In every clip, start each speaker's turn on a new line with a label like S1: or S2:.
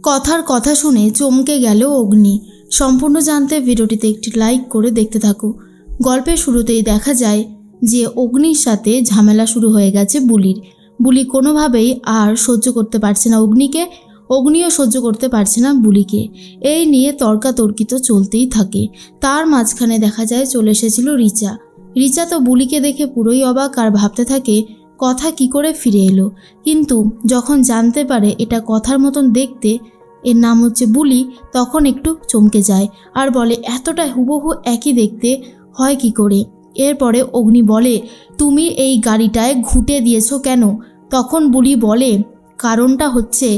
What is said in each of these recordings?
S1: কথার কথা শুনে চমকে গেল অগ্নি। সম্পূর্ণ জানতে ভিডিওটিতে একটি লাইক করে দেখতে থাকো। গল্পের শুরুতেই দেখা যায় যে অগ্নির সাথে ঝামেলা শুরু হয়ে গেছে বুলির। বুলি কোনোভাবেই আর সহ্য করতে পারছে না অগ্নিকে, অগ্নিও সহ্য করতে পারছে না বুলিকে। এই নিয়ে তর্কাতর্কি তো চলতেই থাকে। তার মাঝখানে দেখা যায় চলে এসেছিল রিচা। রিচা তো বুলিকে দেখে পুরোই অবাক আর ভাবতে থাকে কথা কি করে ফিরে এলো। কিন্তু যখন জানতে পারে এটা কথার মতন দেখতে, এর নাম হচ্ছে বুলি, তখন একটু চমকে যায় আর বলে এতটা হুবহু একই দেখতে হয় কি করে। এরপরে অগ্নি বলে তুমি এই গাড়িটায় ঘুঁটে দিয়েছো কেন? তখন বুলি বলে কারণটা হচ্ছে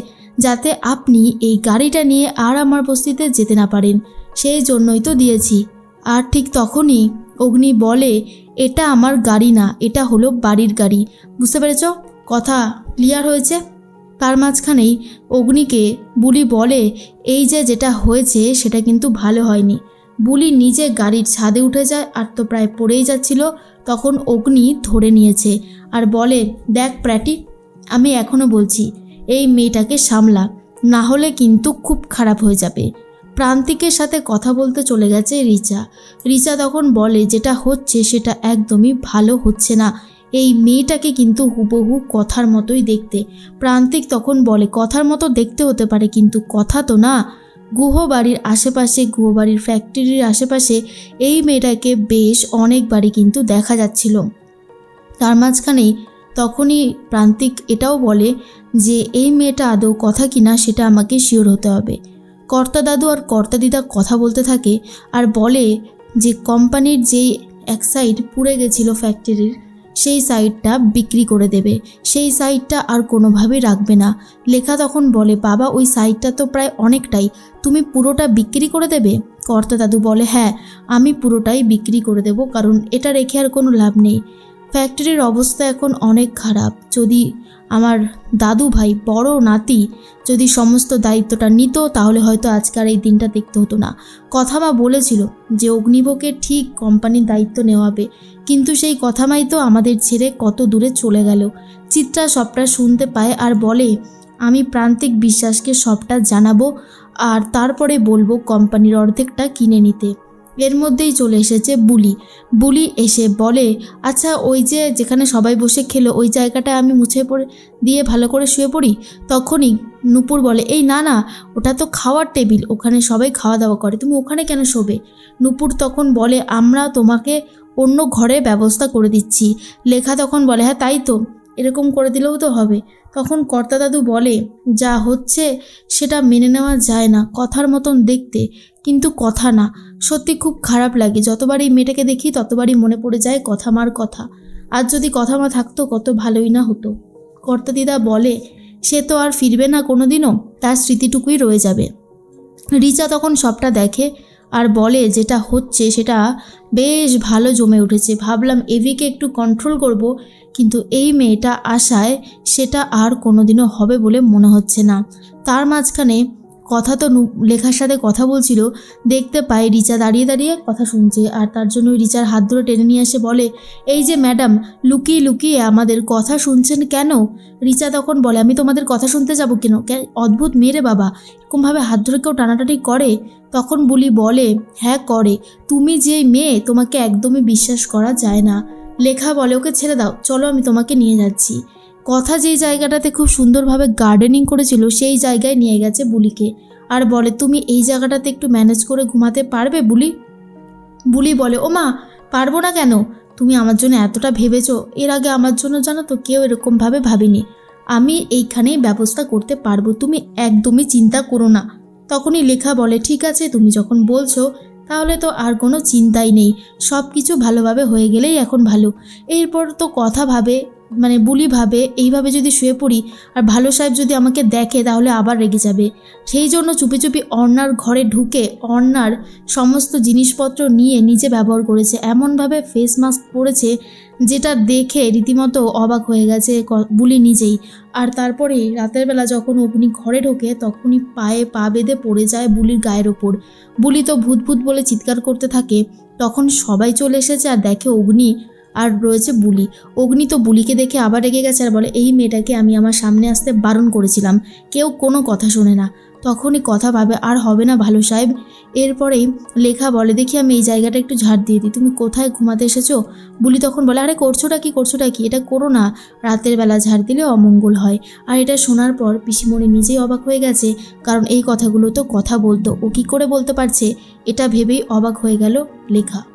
S1: যাতে আপনি এই গাড়িটা নিয়ে আর আমার বস্তিতে যেতে না পারেন, সেই জন্যই তো দিয়েছি। আর ঠিক তখনই অগ্নি বলে এটা আমার গাড়ি না, এটা হলো বাড়ির গাড়ি। বুঝতে পেরেছ? কথা ক্লিয়ার হয়েছে? তার মাঝখানেই অগ্নিকে বুলি বলে এই যে যেটা হয়েছে সেটা কিন্তু ভালো হয়নি। বুলি নিজে গাড়ির ছাদে উঠে যায় আর তো প্রায় পড়েই যাচ্ছিল, তখন অগ্নি ধরে নিয়েছে আর বলে দেখ প্র্যাটি, আমি এখনও বলছি এই মেয়েটাকে সামলা, না হলে কিন্তু খুব খারাপ হয়ে যাবে। প্রান্তিকের সাথে কথা বলতে চলে গেছে রিচা। রিচা তখন বলে যেটা হচ্ছে সেটা একদমই ভালো হচ্ছে না, এই মেয়েটাকে কিন্তু হুবহু কথার মতোই দেখতে। প্রান্তিক তখন বলে কথার মতো দেখতে হতে পারে কিন্তু কথা তো না। গুহবাড়ির আশেপাশে, গুহবাড়ির ফ্যাক্টরির আশেপাশে এই মেয়েটাকে বেশ অনেকবারই কিন্তু দেখা যাচ্ছিল। তার মাঝখানেই তখনই প্রান্তিক এটাও বলে যে এই মেয়েটা আদৌ কথা কিনা সেটা আমাকে শিওর হতে হবে। কর্তা দাদু আর কর্তা দিদা কথা বলতে থাকে আর বলে যে কোম্পানির যেই এক সাইড পুড়ে গেছিল ফ্যাক্টরির, সেই সাইডটা বিক্রি করে দেবে, সেই সাইডটা আর কোনোভাবেই রাখবে না। লেখা তখন বলে বাবা ওই সাইডটা তো প্রায় অনেকটাই, তুমি পুরোটা বিক্রি করে দেবে? কর্তা দাদু বলে হ্যাঁ আমি পুরোটাই বিক্রি করে দেব, কারণ এটা রেখে আর কোনো লাভ নেই। ফ্যাক্টরির অবস্থা এখন অনেক খারাপ। যদি আমার দাদু ভাই বড় নাতি যদি সমস্ত দায়িত্বটা নিত তাহলে হয়তো আজকাল এই দিনটা দেখতে হতো না। কথা মা বলেছিল যে অগ্নিবকে ঠিক কোম্পানির দায়িত্ব নেওয়াবে, কিন্তু সেই কথা মাই তো আমাদের ছেড়ে কত দূরে চলে গেল। চিত্রা সবটা শুনতে পায় আর বলে আমি প্রান্তিক বিশ্বাসকে সবটা জানাবো আর তারপরে বলবো কোম্পানির অর্ধেকটা কিনে নিতে। এর মধ্যেই চলে এসেছে বুলি। বুলি এসে বলে আচ্ছা ওই যে যেখানে সবাই বসে খেলো ওই জায়গাটা আমি মুছে পড়ে দিয়ে ভালো করে শুয়ে পড়ি। তখনই নূপুর বলে এই না না, ওটা তো খাওয়ার টেবিল, ওখানে সবাই খাওয়া দাওয়া করে, তুমি ওখানে কেন শোবে? নূপুর তখন বলে আমরা তোমাকে অন্য ঘরে ব্যবস্থা করে দিচ্ছি। লেখা তখন বলে হ্যাঁ তাই তো, এরকম করে দিলেও তো হবে। তখন কর্তা দাদু বলে যা হচ্ছে সেটা মেনে নেওয়া যায় না, কথার মতন দেখতে কিন্তু কথা না। সত্যি খুব খারাপ লাগে, যতবারই মেয়েটাকে দেখি ততবারই মনে পড়ে যায় কথা মার কথা। আর যদি কথা মা থাকতো কত ভালোই না হতো। কর্তা দিদা বলে সে তো আর ফিরবে না কোনোদিনও, তার স্মৃতিটুকুই রয়ে যাবে। রিচা তখন সবটা দেখে আর বলে যেটা হচ্ছে সেটা বেশ ভালো জমে উঠেছে, ভাবলাম এভিকে একটু কন্ট্রোল করব, কিন্তু এই মেয়েটা আশায় সেটা আর কোনোদিনও হবে বলে মনে হচ্ছে না। তার মাঝখানে কথা তো লেখার সাথে কথা বলছিল, দেখতে পায় রিচা দাঁড়িয়ে দাঁড়িয়ে কথা শুনছে আর তার জন্য রিচার হাত ধরে টেনে নিয়ে এসে বলে এই যে ম্যাডাম লুকিয়ে লুকিয়ে আমাদের কথা শুনছেন কেন? রিচা তখন বলে আমি তোমাদের কথা শুনতে যাব কেন? অদ্ভুত মেয়ে রে বাবা, এরকমভাবে হাত ধরে কেউ টানাটানি করে? তখন বুলি বলে হ্যাঁ করে, তুমি যে মেয়ে তোমাকে একদমই বিশ্বাস করা যায় না। লেখা বলে ওকে ছেড়ে দাও, চলো আমি তোমাকে নিয়ে যাচ্ছি। কথা যেই জায়গাটাতে খুব সুন্দরভাবে গার্ডেনিং করেছিল সেই জায়গায় নিয়ে গেছে বুলিকে আর বলে তুমি এই জায়গাটাতে একটু ম্যানেজ করে ঘুমাতে পারবে বুলি? বুলি বলে ও মা পারবো না কেন, তুমি আমার জন্য এতটা ভেবেছো, এর আগে আমার জন্য জানো তো কেউ এরকমভাবে ভাবিনি, আমি এইখানেই ব্যবস্থা করতে পারবো, তুমি একদমই চিন্তা করো না। তখনই লেখা বলে ঠিক আছে তুমি যখন বলছো তাহলে তো আর কোনো চিন্তাই নেই, সব কিছু ভালোভাবে হয়ে গেলেই এখন ভালো। এরপর তো কথা ভাবে মানে বুলি ভাবে এইভাবে যদি শুয়ে পড়ি আর ভালো সাহেব যদি আমাকে দেখে তাহলে আবার রেগে যাবে। সেই জন্য চুপি চুপি অর্ণার ঘরে ঢুকে অর্ণার সমস্ত জিনিসপত্র নিয়ে নিজে ব্যবহার করেছে, এমনভাবে ফেস মাস্ক পরেছে যেটা দেখে রীতিমতো অবাক হয়ে গেছে বুলি নিজেই। আর তারপরে রাতের বেলা যখন অগ্নি ঘরে ঢোকে তখনই পায়ে পা বেঁধে পড়ে যায় বুলির গায়ের ওপর। বুলি তো ভূত ভূত বলে চিৎকার করতে থাকে। তখন সবাই চলে এসেছে আর দেখে অগ্নি আর রয়েছে বুলি। অগ্নি তো বুলিকে দেখে আবার রেগে গেছে আর বলে, এই মেয়েটাকে আমি আমার সামনে আসতে বারণ করেছিলাম, কেউ কোনো কথা শোনে না। তখনই কথা ভাবে আর হবে না ভালো সাহেব। এরপরেই লেখা বলে, দেখি আমি এই জায়গাটা একটু ঝাড় দিয়ে দিই, তুমি কোথায় ঘুমাতে এসেছো? বুলি তখন বলে, আরে করছোটা কি, এটা করো না, রাতের বেলা ঝাড় দিলে অমঙ্গল হয়। আর এটা শোনার পর পিসিমণি নিজেই অবাক হয়ে গেছে, কারণ এই কথাগুলো তো কথা বলতো, ও কী করে বলতে পারছে, এটা ভেবেই অবাক হয়ে গেল লেখা।